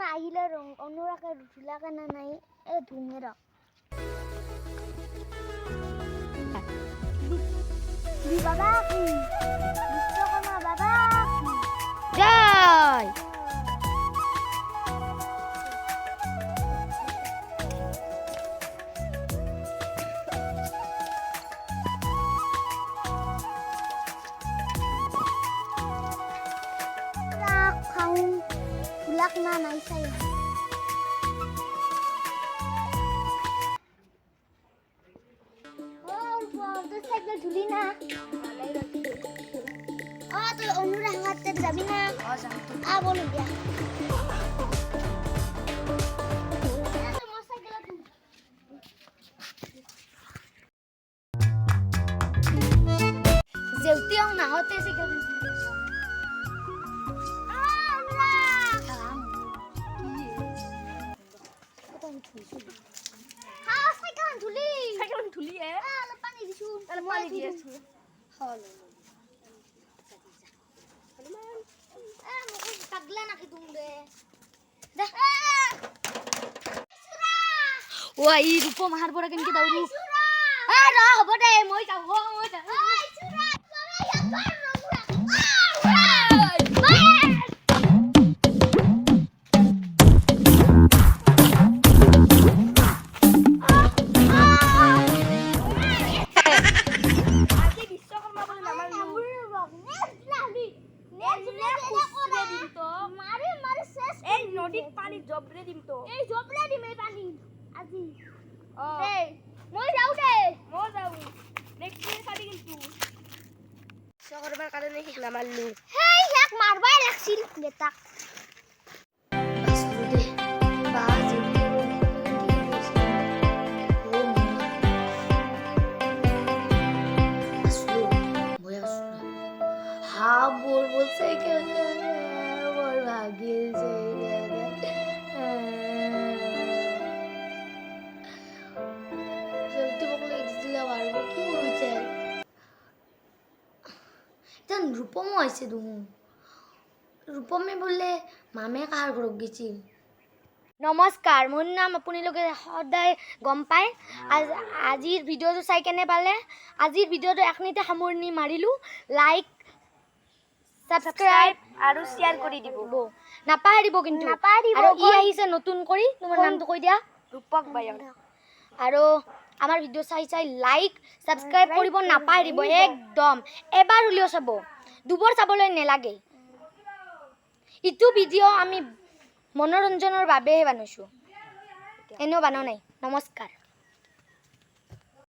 আমি আহিলে অনুৰাকে ৰুচুলাকে না নাই এ ধুঙে ৰ বাবা কি বিশ্বকৰ্মা বাবা জয় Bulak na naisay. Oh, wow, to cycle dhuli na. Oh, to onura hangat jabi na. Oh, যাম তো। Bolu dia. Jeuti ang nahote cycle. Wah, ini rupa mahar pura kan kita urus. Dah, apa deh? Mau tahu? নদীত পানী জবৰে দিম তো এই জবৰে দিম এই পানী আজি এই মই যাও দে মই যাও নেক্সট ডে চাবি কিন্তু চহৰবাৰ কাৰণে ঠিক নামাৰলো হেই ইয়াক মাৰবাই লাগছিল বেটাক বাসু দে বাজ हाँ बोल से क्या बोल भाग्य से রূপমও আছে দুমু রূপমে বললে মামে কার ঘরক গেছিল নমস্কাৰ মোৰ নাম আপোনালোকে সদায় গম পায় আজিৰ ভিডিঅ'টো চাই কেনে পালে আজিৰ ভিডিঅ'টো এখনিতে সামৰণি মাৰিলোঁ লাইক সাবস্ক্ৰাইব আৰু শেয়াৰ কৰি দিব নাপাহৰিব কিন্তু আৰু ই আহিছে নতুন কৰি তোমাৰ নামটো কৈ দিয়া ৰূপক বায়ন আৰু আমাৰ ভিডিঅ' চাই লাইক সাবস্ক্ৰাইব কৰিব নাপাহৰিব একদম এবাৰ হ'লেও চাব দুবাৰ চাবলৈ নেলাগে ইটো ভিডিঅ' আমি মনোৰঞ্জনৰ বাবেহে বনাইছোঁ এনেও বনোৱা নাই নমস্কাৰ